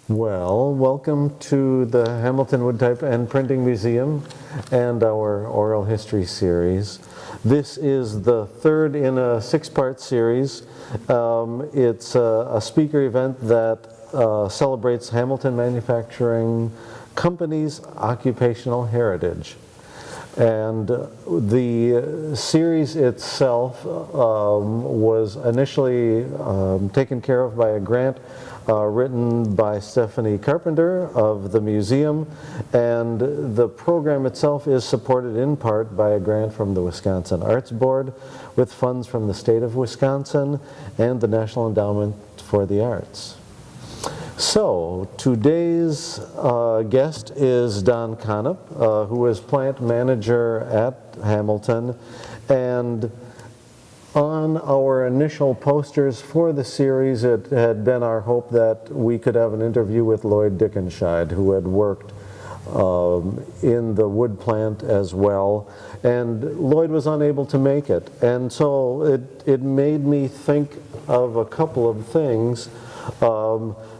Well, welcome to the Hamilton Woodtype and Printing Museum and our oral history series. This is the third in a six-part series. It's a speaker event that celebrates Hamilton Manufacturing Company's occupational heritage. And the series itself was initially taken care of by a grant written by Stephanie Carpenter of the museum, and the program itself is supported in part by a grant from the Wisconsin Arts Board with funds from the state of Wisconsin and the National Endowment for the Arts. So, today's guest is Don Konop, who is plant manager at Hamilton, and on our initial posters for the series, it had been our hope that we could have an interview with Lloyd Dickenscheid, who had worked in the wood plant as well, and Lloyd was unable to make it. And so it made me think of a couple of things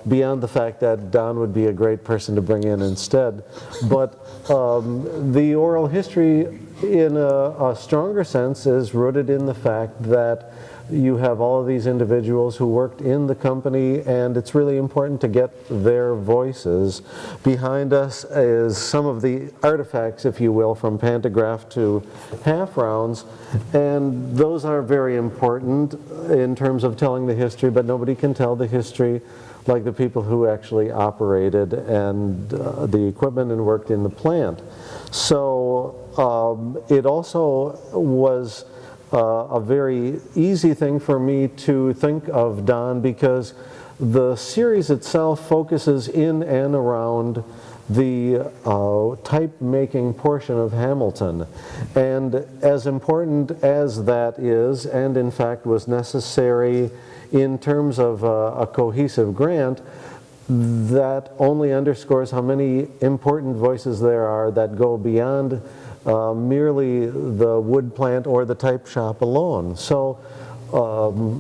beyond the fact that Don would be a great person to bring in instead. But the oral history, in a stronger sense, is rooted in the fact that you have all of these individuals who worked in the company, and it's really important to get their voices. Behind us is some of the artifacts, if you will, from pantograph to half rounds, and those are very important in terms of telling the history, but nobody can tell the history like the people who actually operated and the equipment and worked in the plant. So it also was a very easy thing for me to think of Don, because the series itself focuses in and around the type making portion of Hamilton. And as important as that is, and in fact was necessary in terms of a cohesive grant, that only underscores how many important voices there are that go beyond merely the wood plant or the type shop alone. So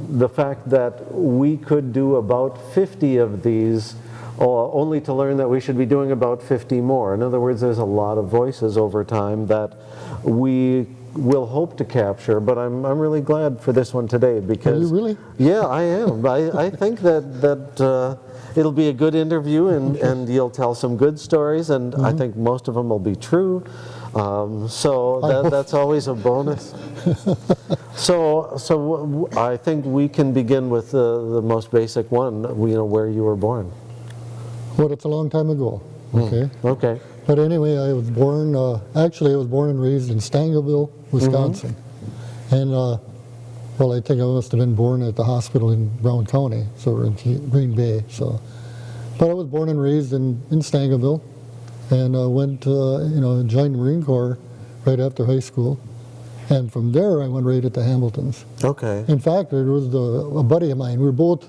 the fact that we could do about 50 of these, only to learn that we should be doing about 50 more. In other words, there's a lot of voices over time that we will hope to capture, but I'm really glad for this one today, because... Are you really? Yeah, I am. I think that it'll be a good interview, and you'll tell some good stories, and I think most of them will be true. So that's always a bonus. So I think we can begin with the most basic one, where you were born. Well, it's a long time ago. Okay. Okay. But anyway, I was born, actually I was born and raised in Stangleville, Wisconsin. And, well, I think I must have been born at the hospital in Brown County, so in Green Bay. So, but I was born and raised in Stangleville, and went, joined the Marine Corps right after high school. And from there, I went right into Hamilton's. Okay. In fact, there was a buddy of mine. We were both,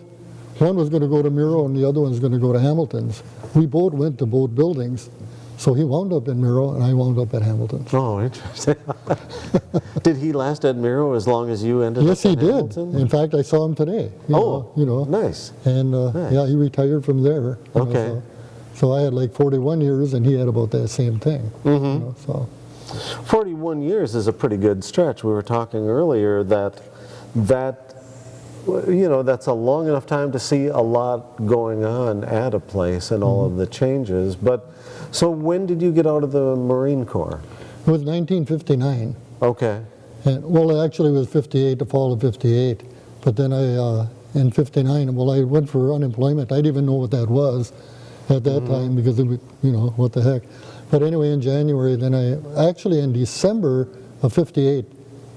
one was going to go to Miro and the other one was going to go to Hamilton's. We both went to both buildings. So he wound up in Miro and I wound up at Hamilton's. Oh, interesting. Did he last at Miro as long as you ended up at Hamilton? Yes, he did. In fact, I saw him today. Nice. And nice. Yeah, he retired from there. Okay. So I had like 41 years and he had about that same thing. So 41 years is a pretty good stretch. We were talking earlier that that's a long enough time to see a lot going on at a place and all of the changes. But so when did you get out of the Marine Corps? it was 1959. Okay. And, well, actually it was 58, the fall of 58. But then in 59, well, I went for unemployment. I didn't even know what that was at that time, because it was, what the heck. But anyway, in January, then actually in December of 58,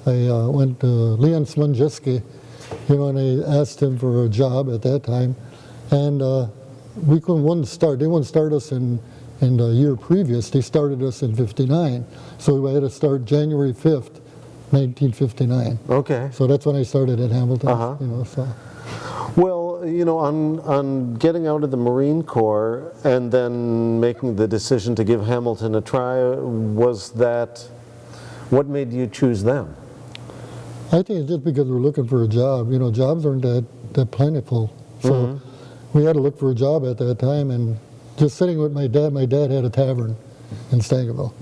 I went to Leon Smonjeski, and I asked him for a job at that time. And we wouldn't start, they wouldn't start us in the year previous. They started us in 59. So we had to start January 5th, 1959. Okay. So that's when I started at Hamilton. So. Well, on getting out of the Marine Corps and then making the decision to give Hamilton a try, what made you choose them? I think it's just because we're looking for a job. Jobs aren't that plentiful. So we had to look for a job at that time, and just sitting with my dad had a tavern in Stangeville.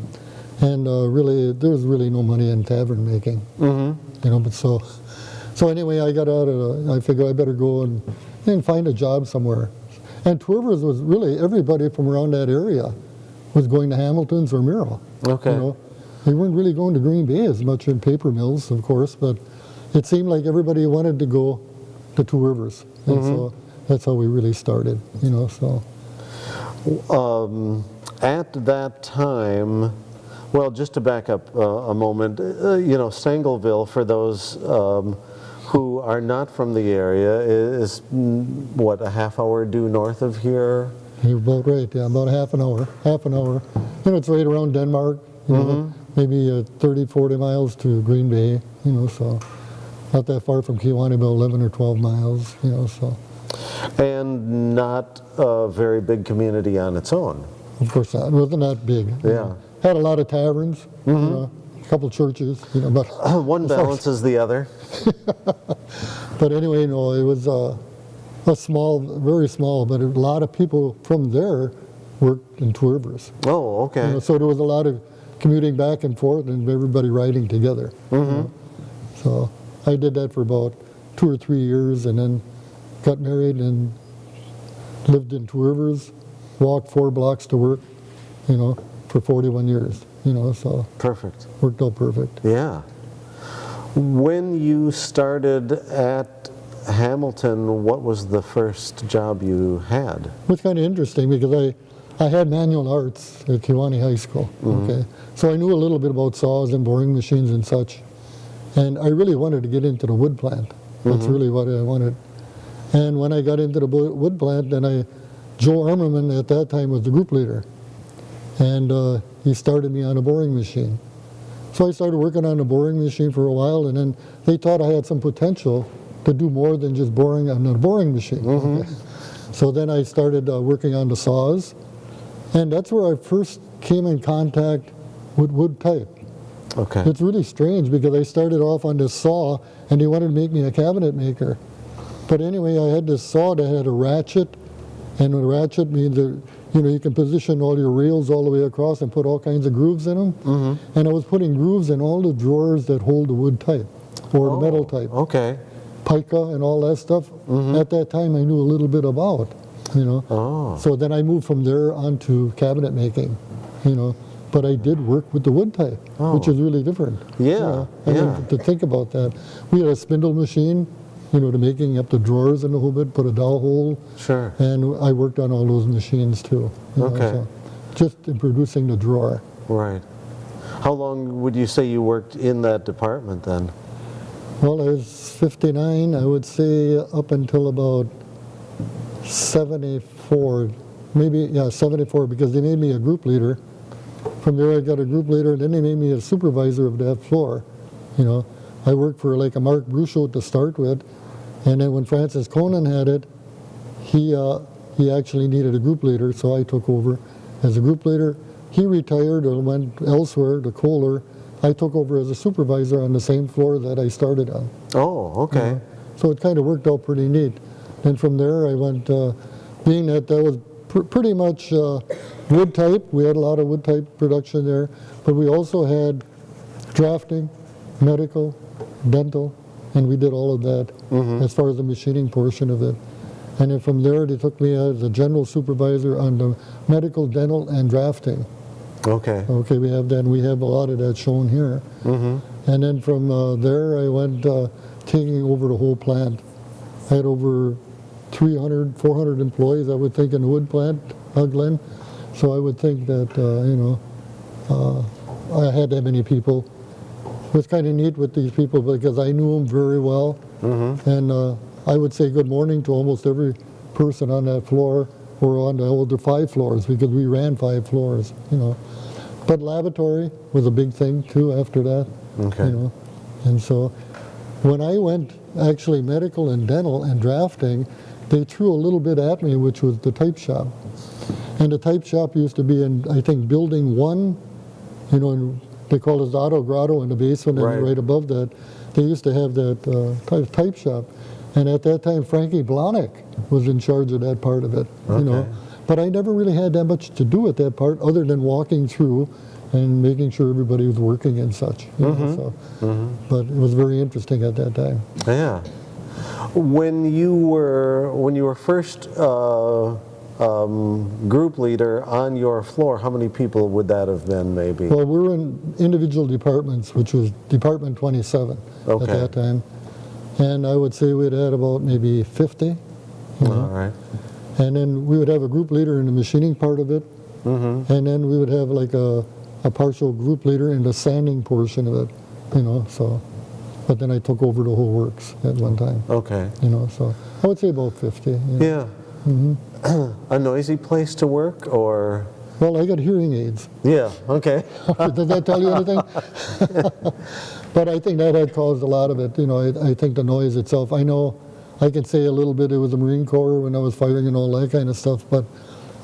And really, there was really no money in tavern making, you know, but so anyway, I got out of I figured I better go and find a job somewhere. And Two Rivers was really, everybody from around that area was going to Hamilton's or Merrill. Okay. You know, they weren't really going to Green Bay as much in paper mills, of course, but it seemed like everybody wanted to go to Two Rivers. And so that's how we really started, you know, so. At that time, well, just to back up a moment, you know, Stangleville, for those who are not from the area, is what, a half hour due north of here? You're about right, yeah, about half an hour. You know, it's right around Denmark, you know, maybe 30, 40 miles to Green Bay, you know, so not that far from Kewanee, about 11 or 12 miles, you know, so. And not a very big community on its own. Of course not, it wasn't that big. Yeah. You know. Had a lot of taverns, you know, a couple churches, you know, but. One balances the other. But anyway, you know, it was a small, very small, but a lot of people from there worked in Two Rivers. Oh, okay. You know, so there was a lot of commuting back and forth and everybody riding together. You know? So I did that for about 2 or 3 years and then got married and lived in Two Rivers, walked 4 blocks to work, you know, for 41 years, you know, so. Perfect. Worked out perfect. Yeah. When you started at Hamilton, what was the first job you had? It was kind of interesting because I had manual arts at Kewanee High School, okay? So I knew a little bit about saws and boring machines and such. And I really wanted to get into the wood plant. That's really what I wanted. And when I got into the wood plant, then Joe Armerman at that time was the group leader. And he started me on a boring machine. So I started working on the boring machine for a while, and then they thought I had some potential to do more than just boring on a boring machine. Okay? So then I started working on the saws, and that's where I first came in contact with wood type. Okay. It's really strange because I started off on this saw, and they wanted to make me a cabinet maker. But anyway, I had this saw that had a ratchet, and a ratchet means that, you know, you can position all your rails all the way across and put all kinds of grooves in them. And I was putting grooves in all the drawers that hold the wood type or the metal type. Okay. Pica and all that stuff. At that time, I knew a little bit about, you know. So then I moved from there on to cabinet making, you know. But I did work with the wood type, which is really different. Yeah, You know? I mean, to think about that. We had a spindle machine, you know, to making up the drawers in the whole bit, put a dowel hole. Sure. And I worked on all those machines too. You know, Okay. so just in producing the drawer. Right. How long would you say you worked in that department then? Well, I was 59, I would say up until about 74, maybe, yeah, 74, because they made me a group leader. From there I got a group leader, and then they made me a supervisor of that floor. You know, I worked for like a Mark Bruchot to start with, and then when Francis Conan had it, he actually needed a group leader, so I took over as a group leader. He retired or went elsewhere to Kohler. I took over as a supervisor on the same floor that I started on. Oh, okay. You know? So it kind of worked out pretty neat. Then from there I went, being that was pretty much wood type, we had a lot of wood type production there, but we also had drafting, medical, dental, and we did all of that as far as the machining portion of it. And then from there they took me as a general supervisor on the medical, dental, and drafting. Okay. Okay, we have a lot of that shown here. And then from there I went taking over the whole plant. I had over 300, 400 employees, I would think, in the wood plant, Glen. So I would think that, you know, I had that many people. It was kind of neat with these people because I knew them very well. And I would say good morning to almost every person on that floor or on the older 5 floors because we ran 5 floors, you know. But lavatory was a big thing too after that, Okay. you know. And so when I went actually medical and dental and drafting, they threw a little bit at me, which was the type shop. And the type shop used to be in, I think, building 1, you know, and they call it Auto Grotto in the basement, and right above that, they used to have that type shop. And at that time, Frankie Blahnik was in charge of that part of it, you know. Okay. But I never really had that much to do with that part other than walking through and making sure everybody was working and such. You know, so. But it was very interesting at that time. Yeah. When you were first group leader on your floor, how many people would that have been, maybe? Well, we were in individual departments, which was Department 27 Okay. at that time. And I would say we'd had about maybe 50. You know. All right. And then we would have a group leader in the machining part of it. And then we would have like a partial group leader in the sanding portion of it, you know, so. But then I took over the whole works at one time. Okay. You know, so I would say about 50. You know. Yeah. A noisy place to work, or? Well, I got hearing aids. Yeah, okay. Did that tell you anything? But I think that had caused a lot of it. You know, I think the noise itself, I know I can say a little bit it was the Marine Corps when I was firing and all that kind of stuff, but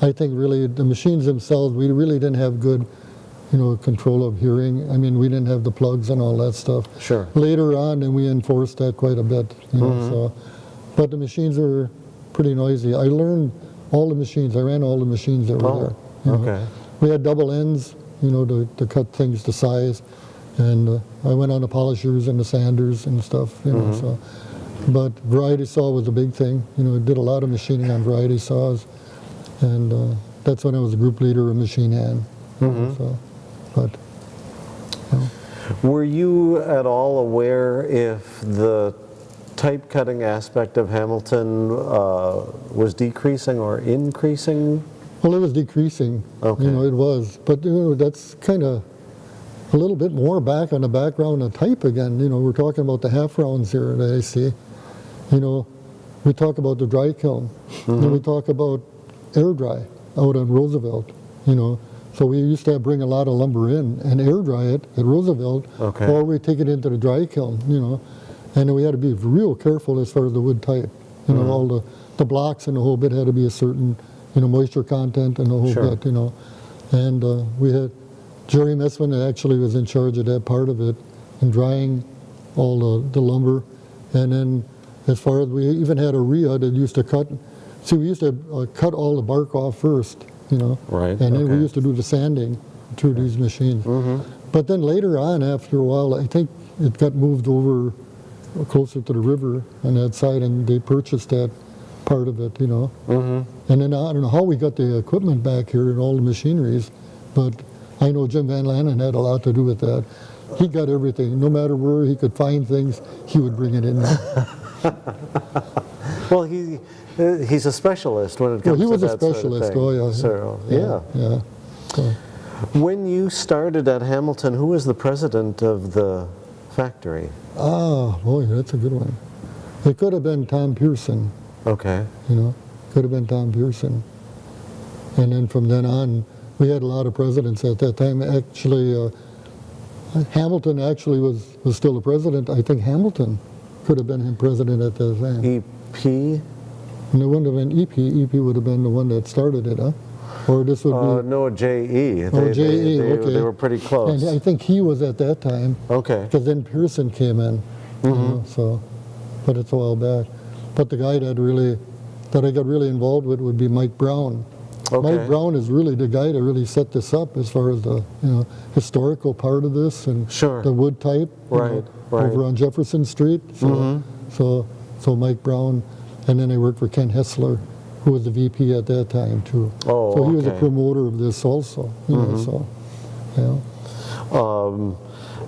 I think really the machines themselves, we really didn't have good, you know, control of hearing. I mean, we didn't have the plugs and all that stuff. Sure. Later on, then we enforced that quite a bit, you know, so. But the machines were pretty noisy. I learned all the machines. I ran all the machines that were there. You know. Okay. We had double ends, you know, to cut things to size. And I went on the polishers and the sanders and stuff, you know, so. But variety saw was a big thing. You know, I did a lot of machining on variety saws. And that's when I was a group leader of machine hand. You know, so, but, you know. Were you at all aware if the type cutting aspect of Hamilton was decreasing or increasing? Well, it was decreasing. Okay. You know, it was. But, you know, that's kind of a little bit more back on the background of type again. You know, we're talking about the half rounds here that I see. You know, we talk about the dry kiln. Then we talk about air dry out on Roosevelt, you know. So we used to bring a lot of lumber in and air dry it at Roosevelt, Okay. or we take it into the dry kiln, you know. And then we had to be real careful as far as the wood type. You know, all the blocks and the whole bit had to be a certain, you know, moisture content and the whole Sure. bit, you know. And we had Jerry Messman actually was in charge of that part of it, and drying all the lumber. And then as far as, we even had a RIA that used to cut, see, we used to cut all the bark off first, you know. Right, And then we okay. used to do the sanding through these machines. But then later on, after a while, I think it got moved over closer to the river on that side, and they purchased that part of it, you know. And then I don't know how we got the equipment back here and all the machineries, but I know Jim Van Lannen had a lot to do with that. He got everything. No matter where he could find things, he would bring it in. Well, he's a specialist when it comes Well, he was to a that sort of specialist. thing. Oh, yeah. So, yeah. Yeah. So, When you started at Hamilton, who was the president of the factory? boy, that's a good one. It could have been Tom Pearson, Okay. you know. Could have been Tom Pearson. And then from then on, we had a lot of presidents at that time. Actually, Hamilton actually was still the president. I think Hamilton could have been him president at that time. EP? And it wouldn't have been EP. EP would have been the one that started it, huh? Or this would be... No, JE. JE, okay. They were pretty close. And I think he was at that time. Okay. Because then Pearson came in. You know, so, but it's a while back. But the guy that I got really involved with would be Mike Brown. Okay. Mike Brown is really the guy to really set this up as far as the historical part of this and Sure. the wood type Right. over on Jefferson Street. So, so Mike Brown, and then I worked for Ken Hessler, who was the VP at that time too. Oh, so he was a okay. promoter of this also. You know, so, yeah.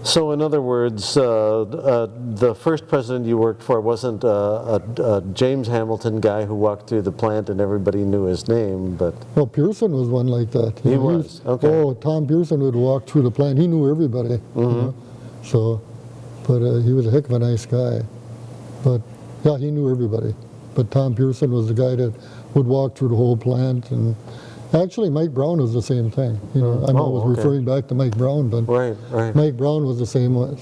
So in other words, the first president you worked for wasn't a James Hamilton guy who walked through the plant and everybody knew his name, but... Well, Pearson was one like that. He was, okay. Oh, Tom Pearson would walk through the plant. He knew everybody. You know? So, but he was a heck of a nice guy. But yeah, he knew everybody. But Tom Pearson was the guy that would walk through the whole plant. And actually, Mike Brown was the same thing. You know, I know I was referring back to Mike Brown, but Right. Mike Brown was the same way.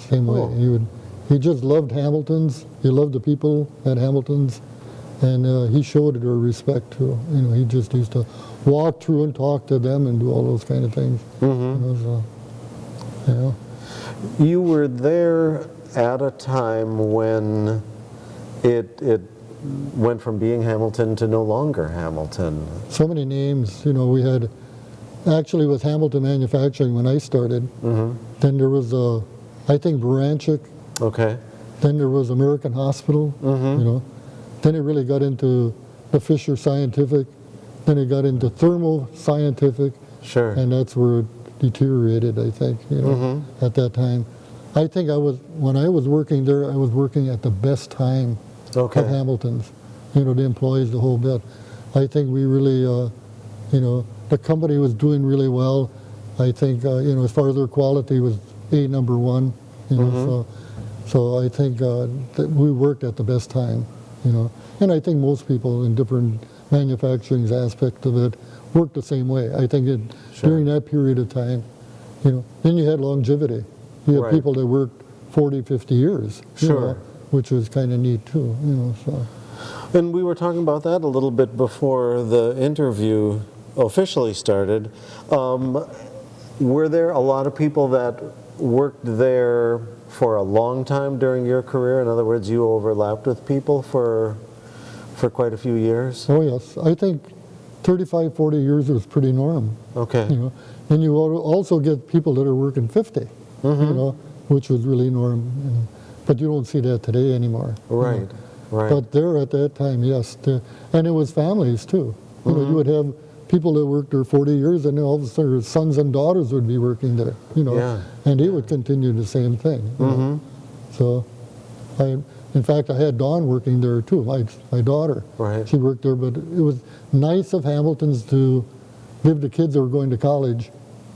He just loved Hamilton's. He loved the people at Hamilton's, and he showed their respect too. You know, he just used to walk through and talk to them and do all those kind of things. You know, so, yeah. You were there at a time when it went from being Hamilton to no longer Hamilton. So many names, we had, actually with Hamilton Manufacturing when I started, then there was, I think, Branchik, Okay. then there was American Hospital, then it really got into the Fisher Scientific, then it got into Thermo Scientific, Sure. and that's where it deteriorated, I think, at that time. I think when I was working there, I was working at the best time Okay. of Hamilton's, the employees, the whole bit. I think we really, the company was doing really well. I think, as far as their quality was number one, so I think that we worked at the best time, and I think most people in different manufacturing aspects of it worked the same way. I think during that period of time, then you had longevity. You had Right. people that worked 40, 50 years, Sure. which was kind of neat too, so. And we were talking about that a little bit before the interview officially started. Were there a lot of people that worked there for a long time during your career? In other words, you overlapped with people for quite a few years? Oh yes, I think 35, 40 years was pretty norm. Okay. And you also get people that are working 50, which was really norm. But you don't see that today anymore. Right, right. But there at that time, yes. And it was families too. You would have people that worked there 40 years, and then all of a sudden their sons and daughters would be working there, Yeah. and they would continue the same thing. So, in fact, I had Dawn working there too, my daughter. Right. She worked there, but it was nice of Hamilton's to give the kids that were going to college,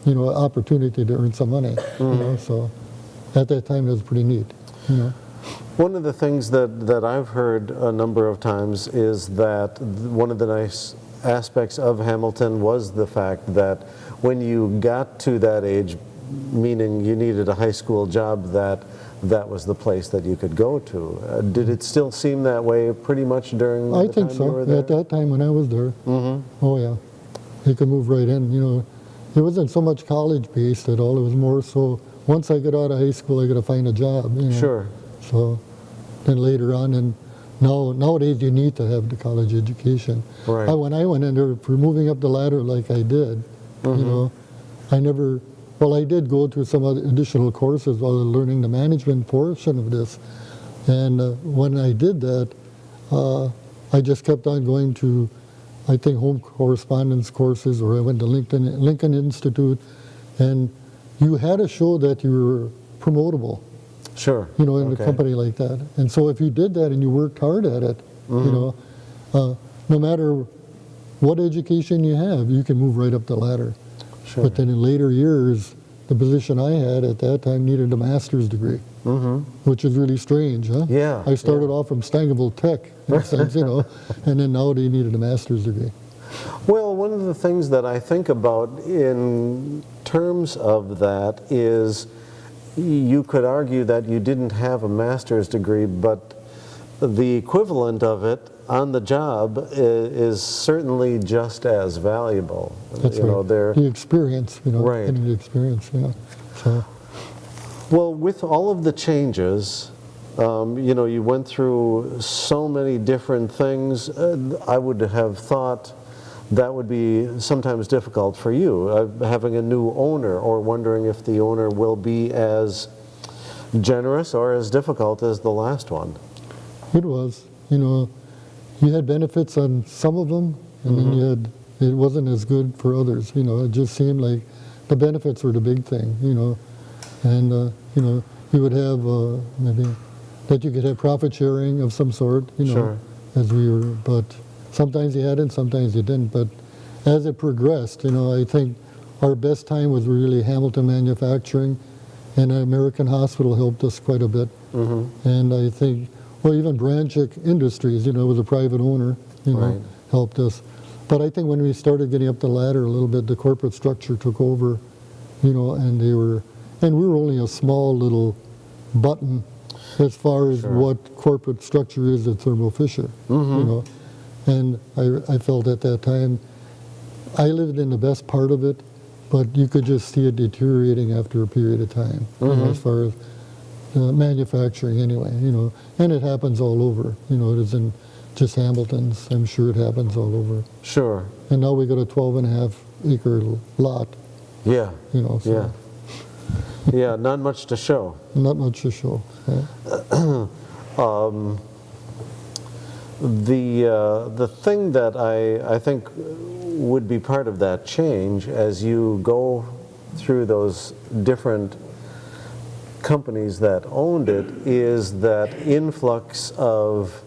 an opportunity to earn some money. So at that time, it was pretty neat. One of the things that I've heard a number of times is that one of the nice aspects of Hamilton was the fact that when you got to that age, meaning you needed a high school job, that was the place that you could go to. Did it still seem that way pretty much during the I think time so. you were there? At that time when I was there, oh yeah, you could move right in. It wasn't so much college based at all. It was more so once I got out of high school, I got to find a job. Sure. So then later on, and nowadays you need to have the college education. Right. When I went in there for moving up the ladder like I did, I never. Well, I did go through some other additional courses while learning the management portion of this. And when I did that, I just kept on going to, I think, home correspondence courses, or I went to Lincoln Institute, and you had to show that you were promotable, Sure. in a company like that. And so if you did that and you worked hard at it, no matter what education you have, you can move right up the ladder. Sure. But then in later years, the position I had at that time needed a master's degree, which is really strange, huh? Yeah, I started off from Stangerville Tech, in a sense, and then now they needed a master's degree. Well, one of the things that I think about in terms of that is you could argue that you didn't have a master's degree, but the equivalent of it on the job is certainly just as valuable. That's right. The experience, Right. getting the experience, So, well, with all of the changes, you went through so many different things. I would have thought that would be sometimes difficult for you, having a new owner, or wondering if the owner will be as generous or as difficult as the last one. it was, you had benefits on some of them, and then it wasn't as good for others. It just seemed like the benefits were the big thing. And you would have maybe that you could have profit sharing of some sort. Sure. As we were, but sometimes you had it, sometimes you didn't. But as it progressed, I think our best time was really Hamilton Manufacturing, and American Hospital helped us quite a bit. And I think. Well, even Branchik Industries, was a private owner, Right. helped us. But I think when we started getting up the ladder a little bit, the corporate structure took over, and we were only a small little button as far as what corporate structure is at Thermo Fisher, And I felt at that time, I lived in the best part of it, but you could just see it deteriorating after a period of time, as far as manufacturing anyway, and it happens all over. It is in just Hamilton's. I'm sure it happens all over. Sure. And now we got a 12.5-acre lot, Yeah. you know, so Yeah. Yeah, not much to show. not much to show. Yeah. The thing that I think would be part of that change as you go through those different companies that owned it is that influx of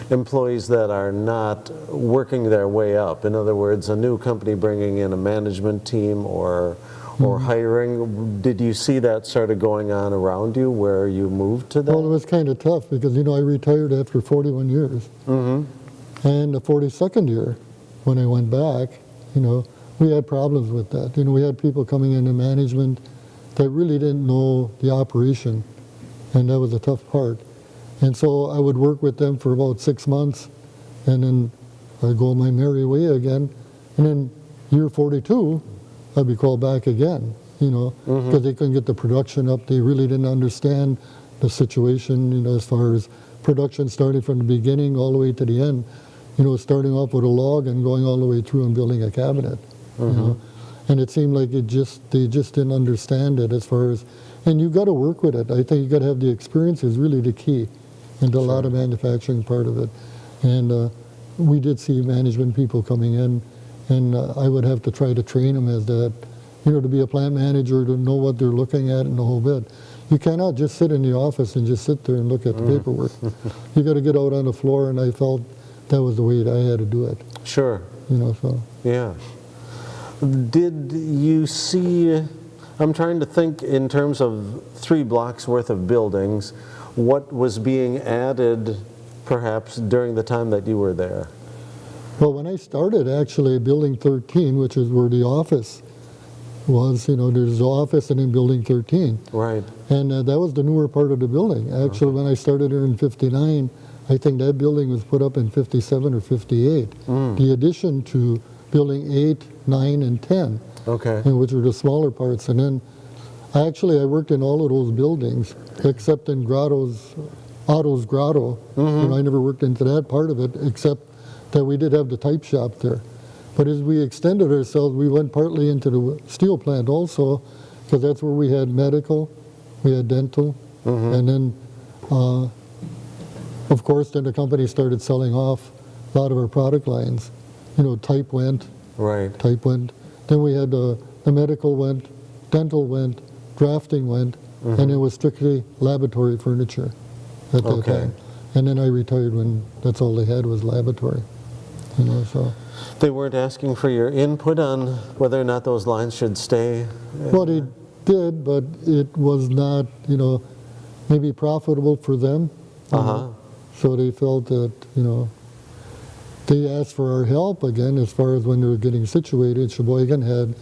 employees that are not working their way up. In other words, a new company bringing in a management team or hiring. Did you see that sort of going on around you where you moved to that? Well, it was kind of tough because, you know, I retired after 41 years. Mm-hmm. And the 42nd year, when I went back, you know, we had problems with that. You know, we had people coming into management that really didn't know the operation, and that was a tough part. And so I would work with them for about 6 months, and then I'd go my merry way again. And then year 42, I'd be called back again, you know, because they couldn't get the production up. They really didn't understand the situation, you know, as far as production starting from the beginning all the way to the end. You know, starting off with a log and going all the way through and building a cabinet, you know. And it seemed like they just didn't understand it as far as, and you got to work with it. I think you got to have the experience is really the key into a lot of manufacturing part of it. And we did see management people coming in, and I would have to try to train them as that, you know, to be a plant manager, to know what they're looking at and the whole bit. You cannot just sit in the office and just sit there and look at the paperwork. You got to get out on the floor, and I felt that was the way I had to do it. Sure. You know, so. Yeah. Did you see, I'm trying to think in terms of 3 blocks worth of buildings, what was being added perhaps during the time that you were there? Well, when I started, actually, building 13, which is where the office was, you know, there's the office and then building 13. Right. And that was the newer part of the building. Actually, when I started here in 59, I think that building was put up in 57 or 58. The addition to building 8, 9, and 10, Okay. and which were the smaller parts. And then, I worked in all of those buildings, except in Otto's Grotto. You know, I never worked into that part of it, except that we did have the type shop there. But as we extended ourselves, we went partly into the steel plant also, because that's where we had medical, we had dental, and then, of course, then the company started selling off a lot of our product lines. You know, type went, Right. type went. Then we had the medical went, dental went, drafting went, and it was strictly laboratory furniture at that time. And then I retired when that's all they had was laboratory. You know, so. They weren't asking for your input on whether or not those lines should stay? Well, they did, but it was not, you know, maybe profitable for them. you know. So they felt that, you know, they asked for our help again as far as when they were getting situated. Sheboygan had,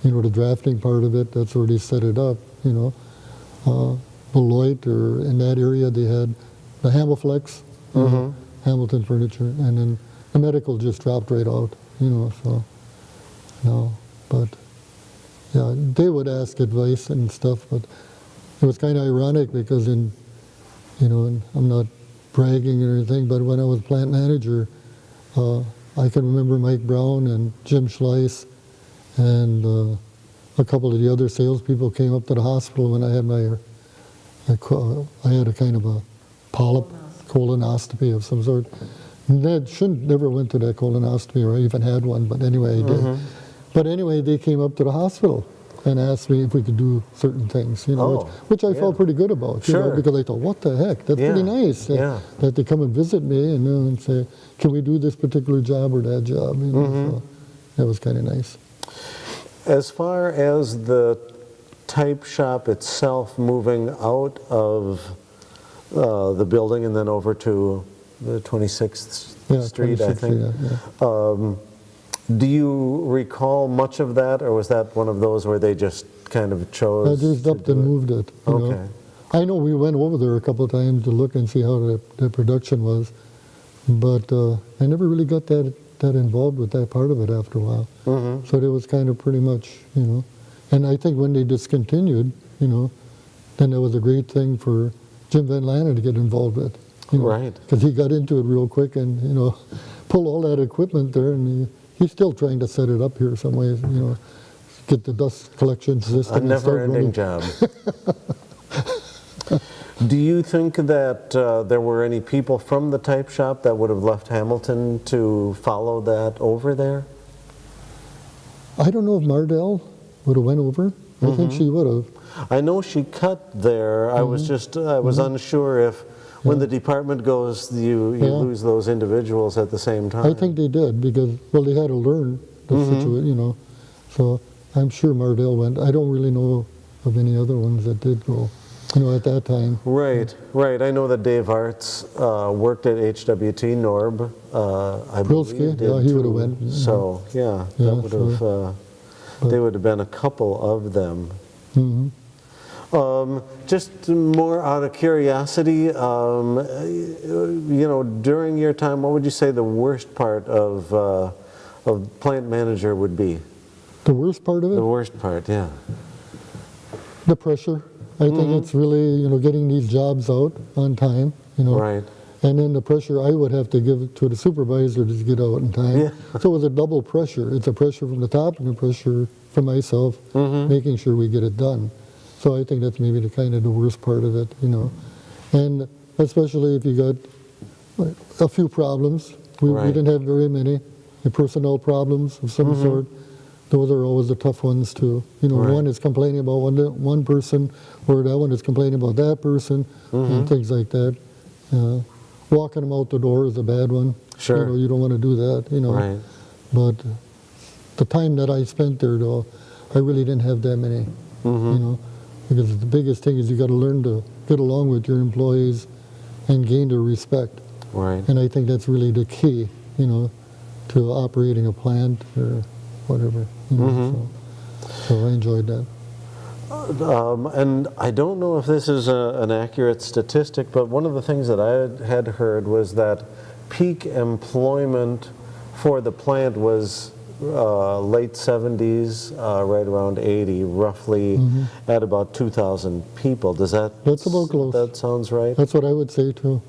you know, the drafting part of it. That's where they set it up, you know. Beloit, or in that area, they had the Hamilflex, you know, Hamilton Furniture, and then the medical just dropped right out, you know, so, no. But, yeah, they would ask advice and stuff, but it was kind of ironic because in, you know, and I'm not bragging or anything, but when I was plant manager, I can remember Mike Brown and Jim Schleiss and a couple of the other salespeople came up to the hospital when I had I had a kind of a polyp, colonoscopy of some sort. And that never went to that colonoscopy, or I even had one, but anyway, I did. But anyway, they came up to the hospital and asked me if we could do certain things, you know, which I felt pretty good about, you know, because I thought, what the heck, that's pretty nice that they come and visit me and say, can we do this particular job or that job, you know, so that was kind of nice. As far as the type shop itself moving out of the building and then over to the 26th Street, 26th, I think. Do you recall much of that, or was that one of those where they just kind of chose? They just upped and moved it. You know? I know we went over there a couple of times to look and see how the production was, but I never really got that involved with that part of it after a while. So it was kind of pretty much, you know. And I think when they discontinued, you know, then that was a great thing for Jim Van Lannen to get involved with. You know, Right. Because he got into it real quick and, pulled all that equipment there, and he's still trying to set it up here some ways, get the dust collection system. A and start never-ending running. job. Do you think that there were any people from the type shop that would have left Hamilton to follow that over there? I don't know if Mardell would have went over. I think she would have. I know she cut there. I was just, I was unsure if when the department goes, you lose those individuals at the same time. I think they did because, well, they had to learn the situation, So I'm sure Mardell went. I don't really know of any other ones that did go, at that time. Right, right. I know that Dave Arts worked at HWT. Norb, I Brilsky, believe, did he would too. have went. So, yeah, that would have, they would have been a couple of them. Just more out of curiosity, during your time, what would you say the worst part of plant manager would be? The worst part of it? The worst part, yeah. The pressure. I think it's really, getting these jobs out on time, Right. And then the pressure I would have to give to the supervisor to get out in time. Yeah. So it was a double pressure. It's a pressure from the top and a pressure from myself, making sure we get it done. So I think that's maybe the worst part of it, And especially if you got a few problems. We didn't have very many. The personnel problems of some sort. Those are always the tough ones too. One is complaining about one person, or that one is complaining about that person, and things like that. Walking them out the door is a bad one. Sure. You don't want to do that, Right. But the time that I spent there, though, I really didn't have that many, Because the biggest thing is you got to learn to get along with your employees and gain their respect. Right. And I think that's really the key, to operating a plant or whatever. So I enjoyed that. And I don't know if this is an accurate statistic, but one of the things that I had heard was that peak employment for the plant was late 70s, right around 80, roughly at about 2,000 people. That's about close. That sounds right? That's what I would say too.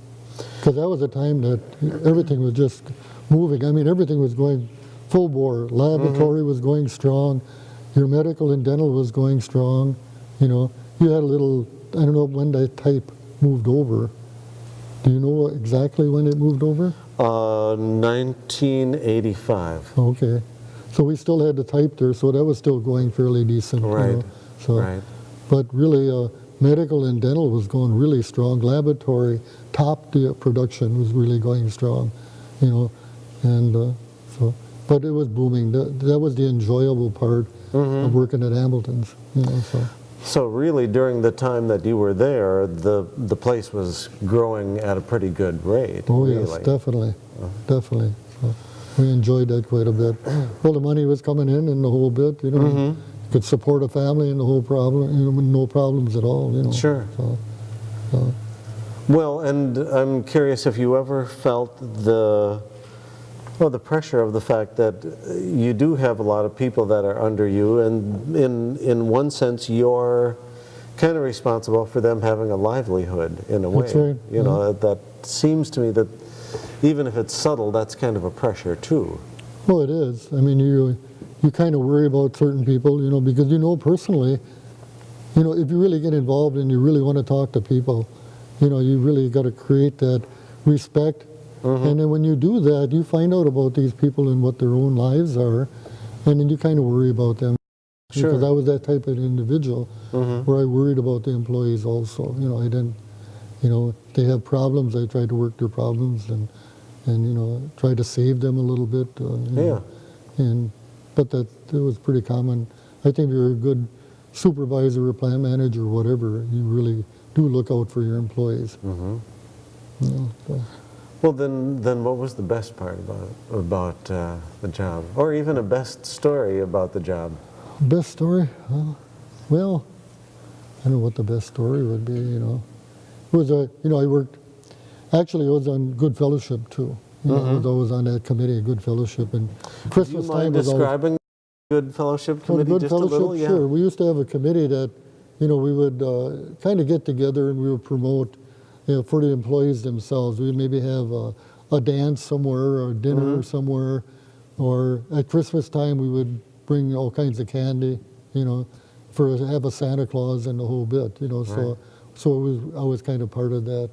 Because that was a time that everything was just moving. I mean, everything was going full bore. Laboratory was going strong. Your medical and dental was going strong. You had a little, I don't know when that type moved over. Do you know exactly when it moved over? 1985. Okay. So we still had the type there, so that was still going fairly decent. Right. So, Right. But really, medical and dental was going really strong. Laboratory, top production was really going strong, and so. But it was booming. That was the enjoyable part of working at Hamilton's. So really, during the time that you were there, the place was growing at a pretty good rate. Oh really. yes, definitely, definitely. So we enjoyed that quite a bit. Well, the money was coming in and the whole bit. You could support a family and the whole problem. With no problems at all. Sure. So. Well, and I'm curious if you ever felt the pressure of the fact that you do have a lot of people that are under you, and in one sense, you're kind of responsible for them having a livelihood in a way. That's right. That seems to me that even if it's subtle, that's kind of a pressure too. Well, it is. I mean, you kind of worry about certain people, because personally, if you really get involved and you really want to talk to people, you really got to create that respect. And then when you do that, you find out about these people and what their own lives are, and then you kind of worry about them. Sure. Because I was that type of individual where I worried about the employees also. I didn't, they have problems, I tried to work their problems and try to save them a little bit. But it was pretty common. I think if you're a good supervisor or plant manager or whatever, you really do look out for your employees. So. Well, then what was the best part about the job, or even a best story about the job? Best story? Well, I don't know what the best story would be. It was I worked. Actually, I was on Good Fellowship too. I was always on that committee, Good Fellowship, and Christmas time was always. Describing Good Fellowship committee Good just Fellowship, a little? Yeah. Sure. We used to have a committee that, we would kind of get together and we would promote for the employees themselves. We'd maybe have a dance somewhere or dinner somewhere, or at Christmas time we would bring all kinds of candy, have a Santa Claus and the whole bit, So I was kind of part of that,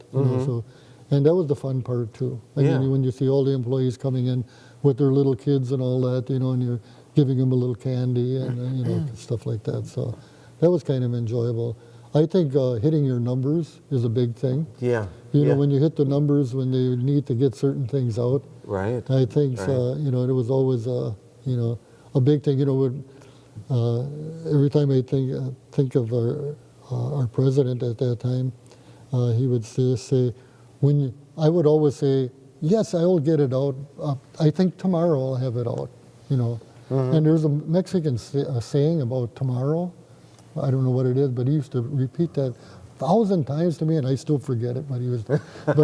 and that was the fun part too. When you see all the employees coming in with their little kids and all that, and you're giving them a little candy and stuff like that. So that was kind of enjoyable. I think hitting your numbers is a big thing. Yeah. When you hit the numbers when they need to get certain things out. Right. I think it was always a big thing. Every time I think of our president at that time, he would say I would always say, yes, I will get it out. I think tomorrow I'll have it out. And there's a Mexican saying about tomorrow. I don't know what it is, but he used to repeat that 1,000 times to me, and I still forget it. But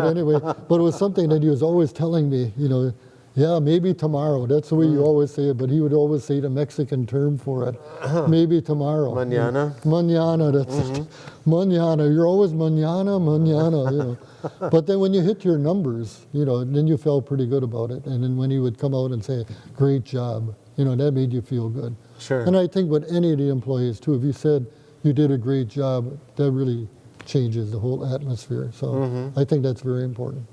anyway, but it was something that he was always telling me. Yeah, maybe tomorrow. That's the way you always say it. But he would always say the Mexican term for it. Maybe tomorrow. Mañana. Mañana. That's it. Mañana. You're always mañana. But then when you hit your numbers, then you felt pretty good about it. And then when he would come out and say, "Great job," that made you feel good. Sure. And I think with any of the employees too, if you said you did a great job, that really changes the whole atmosphere. So I think that's very important.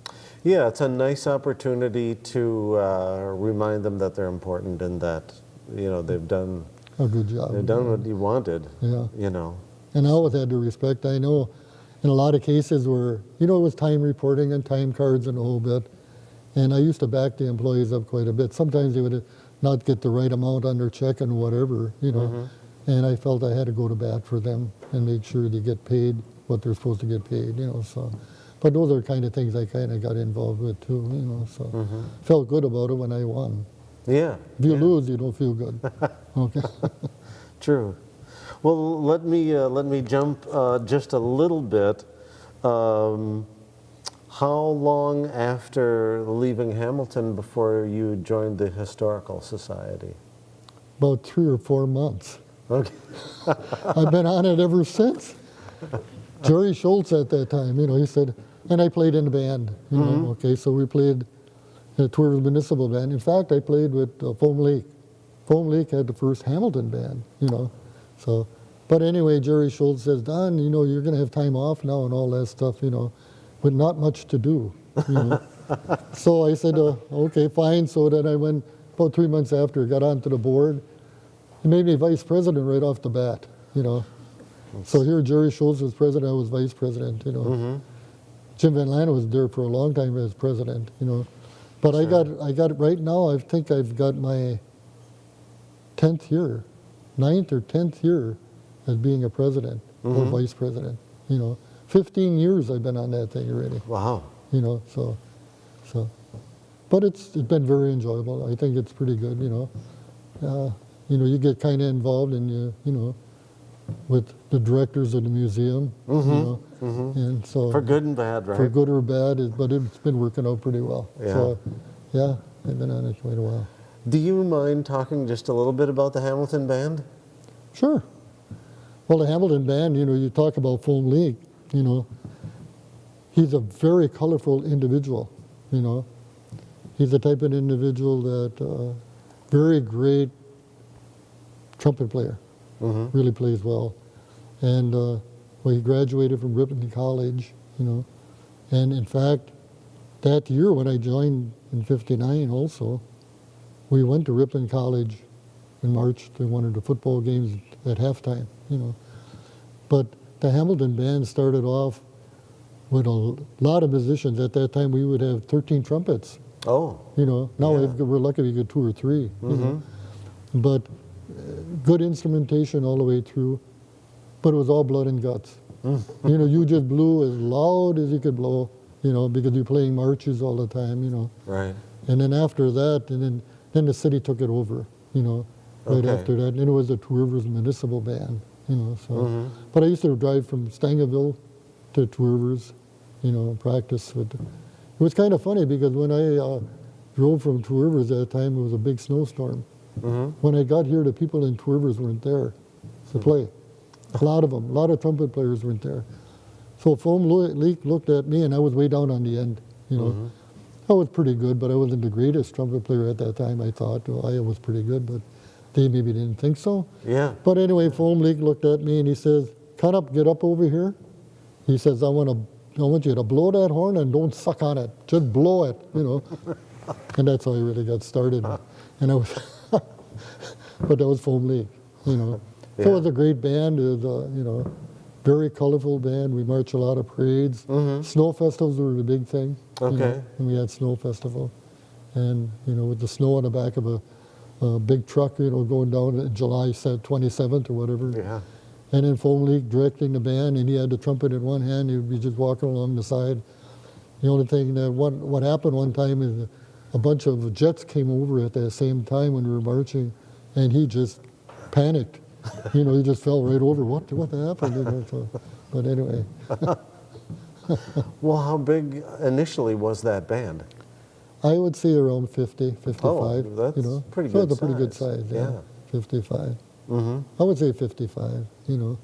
Yeah, it's a nice opportunity to remind them that they're important and that they've done a good job. They've done what you wanted. Yeah. And I always had to respect. I know in a lot of cases where it was time reporting and time cards and a whole bit, and I used to back the employees up quite a bit. Sometimes they would not get the right amount on their check and whatever, and I felt I had to go to bat for them and make sure they get paid what they're supposed to get paid, so. But those are kind of things I kind of got involved with too, so felt good about it when I won. Yeah. If you lose, you don't feel good. Okay. True. Well, let me jump just a little bit. How long after leaving Hamilton before you joined the Historical Society? About 3 or 4 months. Okay. I've been on it ever since. Jerry Schultz at that time, he said, and I played in the band, okay, so we played at Twerville Municipal Band. In fact, I played with Foam Lake. Foam Lake had the first Hamilton band, so. But anyway, Jerry Schultz says, Don, you're going to have time off now and all that stuff, but not much to do, So I said, okay, fine. So then I went about 3 months after, got onto the board. He made me vice president right off the bat, So here Jerry Schultz was president, I was vice president, Jim Van Lana was there for a long time as president, But sure. I got right now, I think I've got my 10th year, 9th or 10th year as being a president or vice president, 15 years I've been on that thing already. Wow. So. But it's been very enjoyable. I think it's pretty good, you get kind of involved in, with the directors of the museum, and so for good and bad, right? For good or bad, but it's been working out pretty well. Yeah. So, yeah, I've been on it quite a while. Do you mind talking just a little bit about the Hamilton Band? Sure. Well, the Hamilton Band, you talk about Foam Lake, he's a very colorful individual, He's the type of individual that very great trumpet player. Really plays well. And he graduated from Ripon College, and in fact, that year when I joined in '59 also, we went to Ripon College in March to one of the football games at halftime, But the Hamilton Band started off with a lot of musicians. At that time, we would have 13 trumpets. Oh. Now we're lucky we get 2 or 3, But good instrumentation all the way through, but it was all blood and guts. You just blew as loud as you could blow, because you're playing marches all the time, Right. And then after that, and then the city took it over, right after that. And it was the Two Rivers Municipal Band, so. But I used to drive from Stangerville to Two Rivers, practice with. It was kind of funny because when I drove from Two Rivers at that time, it was a big snowstorm. When I got here, the people in Two Rivers weren't there to play. A lot of them, a lot of trumpet players weren't there. So foam leak looked at me, and I was way down on the end, you know. I was pretty good, but I wasn't the greatest trumpet player at that time, I thought. Well, I was pretty good, but they maybe didn't think so. Yeah. But anyway, foam leak looked at me, and he says, Konop, get up over here. He says, I want you to blow that horn and don't suck on it. Just blow it, you know. And that's how I really got started. And I was, but that was foam leak, you know. Yeah. So it was a great band. It was, you know, very colorful band. We marched a lot of parades. Snow festivals were the big thing. Okay. You know, and we had snow festival. And, you know, with the snow on the back of a big truck, you know, going down July 27th or whatever. Yeah. And then foam leak directing the band, and he had the trumpet in one hand. He would be just walking along the side. The only thing that what happened one time is a bunch of jets came over at the same time when we were marching, and he just panicked. You know, he just fell right over. What happened? You know, so, but anyway. Well, how big initially was that band? I would say around 50, 55. Oh, that's you know. pretty So good it's a pretty good size. size, yeah. 55. Mm-hmm. I would say 55, you know.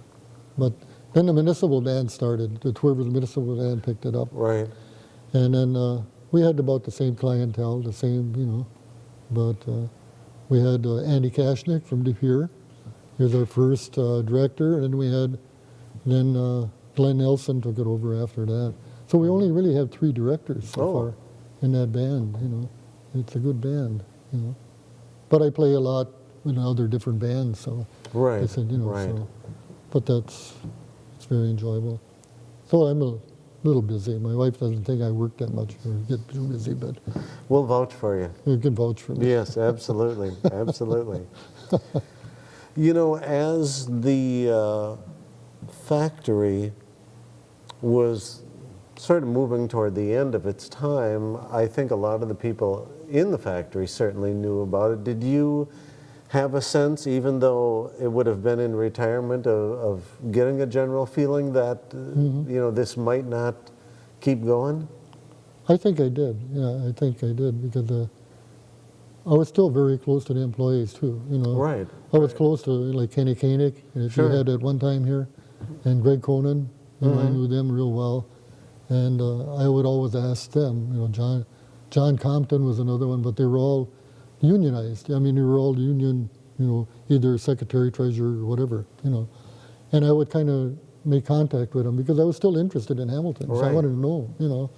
But then the municipal band started. The Twerville Municipal Band picked it up. Right. And then we had about the same clientele, the same, you know. But we had Andy Kashnick from De Pere. He was our first director. And then we had, Glenn Nelson took it over after that. So we only really have 3 directors so far in that band, you know. It's a good band, you know. But I play a lot in other different bands, so Right. I said, you know, Right. so, but it's very enjoyable. So I'm a little busy. My wife doesn't think I work that much or get too busy, but We'll vouch for you. you can vouch for me. Yes, absolutely. Absolutely. You know, as the factory was sort of moving toward the end of its time, I think a lot of the people in the factory certainly knew about it. Did you have a sense, even though it would have been in retirement, of getting a general feeling that, you know, this might not keep going? I think I did. Yeah, I think I did because I was still very close to the employees too. You know, Right. I was close to like Kenny Koenig, if you Sure. had at one time here, and Greg Conan. You know, I knew them real well, and I would always ask them. You know, John Compton was another one, but they were all unionized. I mean, they were all union. You know, either secretary, treasurer, or whatever. You know, and I would kind of make contact with them because I was still interested in Hamilton, so I Right. wanted to know. You know,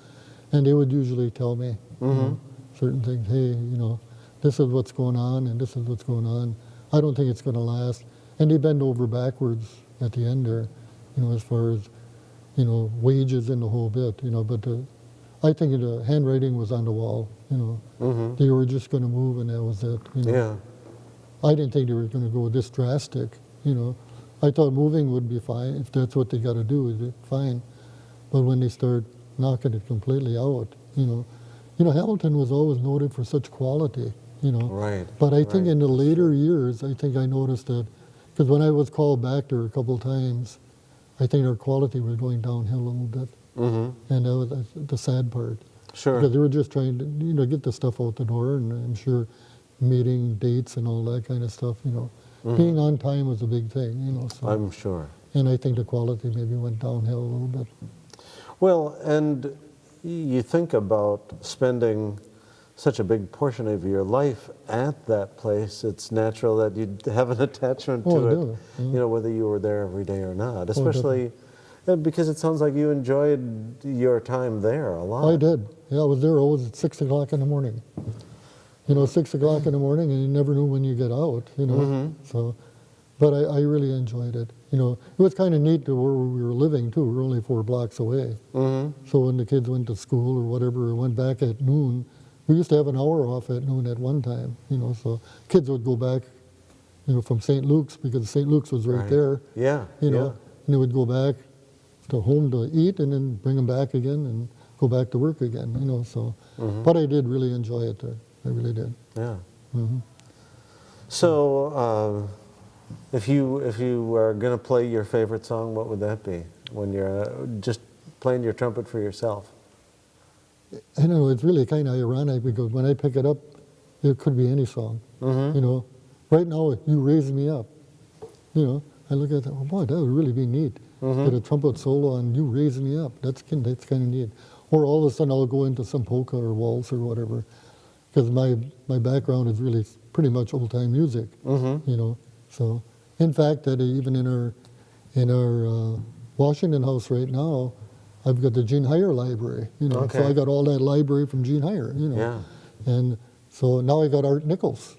and they would usually tell me you know, certain things. Hey, you know, this is what's going on, and this is what's going on. I don't think it's going to last. And they bend over backwards at the end there, you know, as far as, you know, wages and the whole bit, you know. But I think the handwriting was on the wall, you know. They were just going to move, and that was it. You know? Yeah. I didn't think they were going to go this drastic, you know. I thought moving would be fine. If that's what they got to do, is it fine. But when they start knocking it completely out, you know, Hamilton was always noted for such quality, you know. Right. But I think Right. in the later years, I think I noticed that, because when I was called back there a couple of times, I think our quality was going downhill a little bit. And that was the sad part. Sure. Because they were just trying to, you know, get the stuff out the door, and I'm sure meeting dates and all that kind of stuff, you know. Being on time was a big thing, you know. So. I'm sure. And I think the quality maybe went downhill a little bit. Well, and you think about spending such a big portion of your life at that place, it's natural that you'd have an attachment to Oh, I it, do, yeah. you know, whether you were there every day or not, especially because it sounds like you enjoyed your time there a lot. I did. Yeah, I was there always at 6 o'clock in the morning. You know, 6 o'clock in the morning, and you never knew when you get out, you know. So, but I really enjoyed it. You know, it was kind of neat to where we were living, too. We were only 4 blocks away. So when the kids went to school or whatever, or went back at noon, we used to have an hour off at noon at one time, you know. So kids would go back, you know, from St. Luke's, because St. Luke's was right there. Yeah, You know, and they would go back to home to eat and then bring them back again and go back to work again, you know. So, but I did really enjoy it there. I really did. Yeah. So, if you were going to play your favorite song, what would that be? When you're just playing your trumpet for yourself? I don't know, it's really kind of ironic because when I pick it up, it could be any song. You know, right now, You Raise Me Up. You know, I look at that, oh boy, that would really be neat. get a trumpet solo on You Raise Me Up. That's kind of neat. Or all of a sudden I'll go into some polka or waltz or whatever, because my background is really pretty much old-time music, you know. So, in fact, that even in our Washington house right now, I've got the Gene Heyer library, you know. Okay. So I got all that library from Gene Heyer, you know. Yeah. And so now I got Art Nichols'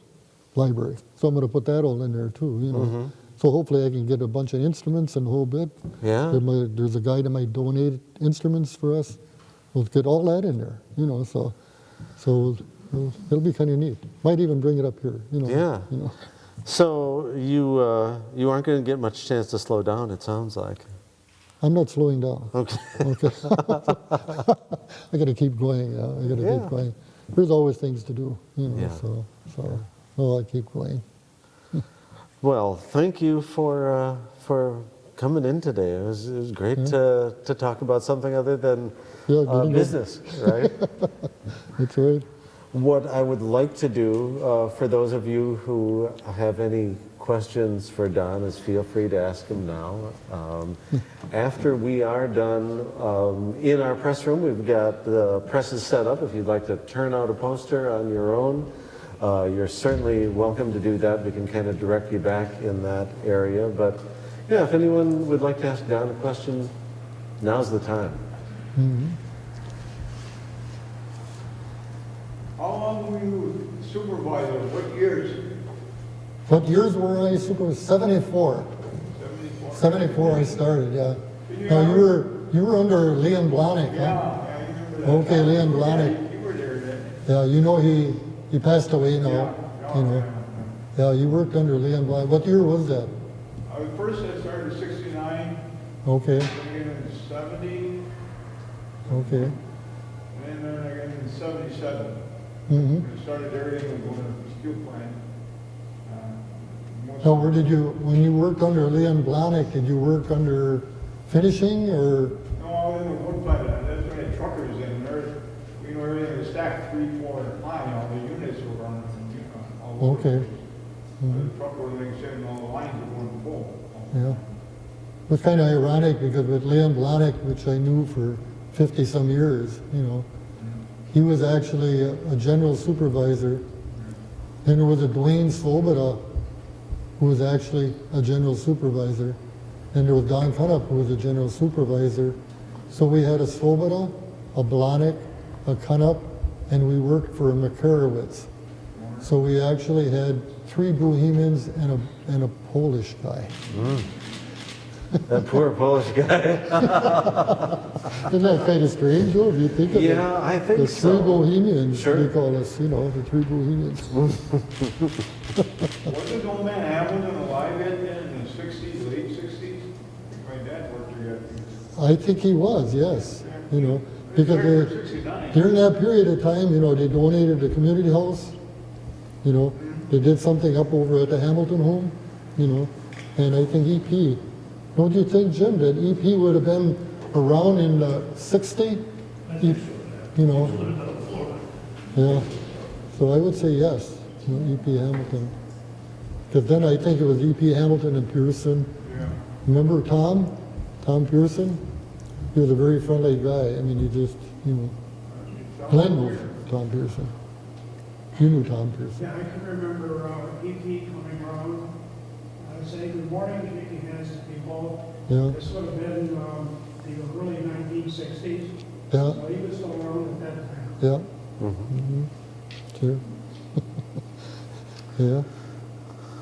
library, so I'm going to put that all in there too, you know. So hopefully I can get a bunch of instruments and a whole bit. Yeah. There's a guy that might donate instruments for us. We'll get all that in there, you know. So it'll be kind of neat. Might even bring it up here, you know. Yeah. You know. So you aren't going to get much chance to slow down, it sounds like. I'm not slowing down. Okay. Okay. I got to keep going. Yeah. I got to keep going. There's always things to do, you know. Yeah. So I keep going. Well, thank you for coming in today. It was great to talk about something other than business, right? That's right. What I would like to do for those of you who have any questions for Don is feel free to ask him now. After we are done in our press room, we've got the presses set up. If you'd like to turn out a poster on your own, you're certainly welcome to do that. We can kind of direct you back in that area. But yeah, if anyone would like to ask Don a question, now's the time. How long were you supervisor? What years? What years were I supervisor? 74. 74. 74 I started, yeah. Now you were under Leon Blahnik, huh? Yeah, I remember that. Okay, Leon Blahnik. You were there then. Yeah, you know he passed away now, Yeah, you know. Yeah, you worked under Leon Blahnik. What year was that? First I started in 69, Okay, then again in 70, okay. and then again in 77. Mm-hmm. I started everything with going to the steel plant. Now, when you worked under Leon Blahnik, did you work under finishing or? No, I was in the wood plant. That's when the truckers in there. You know, everything was stacked 3, 4 at a time. All the units were running from all over. Okay. The truck was like sitting all the lines were going full. Yeah. It was kind of ironic because with Leon Blahnik, which I knew for 50-some years, you know, he was actually a general supervisor. Then there was a Dwayne Svoboda, who was actually a general supervisor. And there was Don Konop, who was a general supervisor. So we had a Svoboda, a Blahnik, a Konop, and we worked for a Makarowitz. So we actually had 3 Bohemians and a Polish guy. That poor Polish guy. Isn't that kind of strange, though, if you think of it? Yeah, I think the so. 3 Bohemians, Sure. they call us, you know, the 3 Bohemians. Wasn't old man Hamilton alive yet then in the 60s, late 60s? My dad worked there yet. I think he was, yes, you know, because He was 69. during that period of time, you know, they donated the community house, you know, they did something up over at the Hamilton home, you know, and I think EP, don't you think, Jim, that EP would have been around in the 60s? You know, yeah, so I would say yes, you know, EP Hamilton. Because then I think it was EP Hamilton and Pearson. Yeah. Remember Tom Pearson? He was a very friendly guy. I mean, he just, you know, Glenn knew Tom Pearson. You knew Tom Pearson. Yeah, I can remember EP coming around, saying good morning, shaking hands to people. Yeah, This would have been the early 1960s. yeah, So he was still around at that time. yeah. Mm-hmm. Sure. Yeah.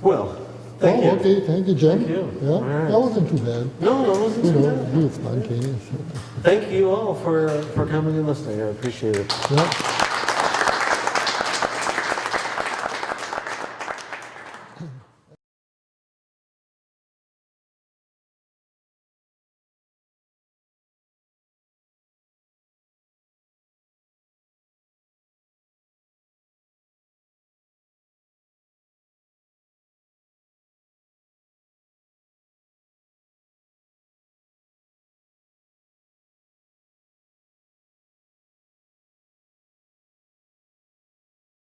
Well, thank you. Okay, thank you, Jim. Thank you. Yeah, All right. that wasn't too bad. No, that wasn't You too know, bad. he was spontaneous. Thank you all for coming and listening. I appreciate it. Yeah.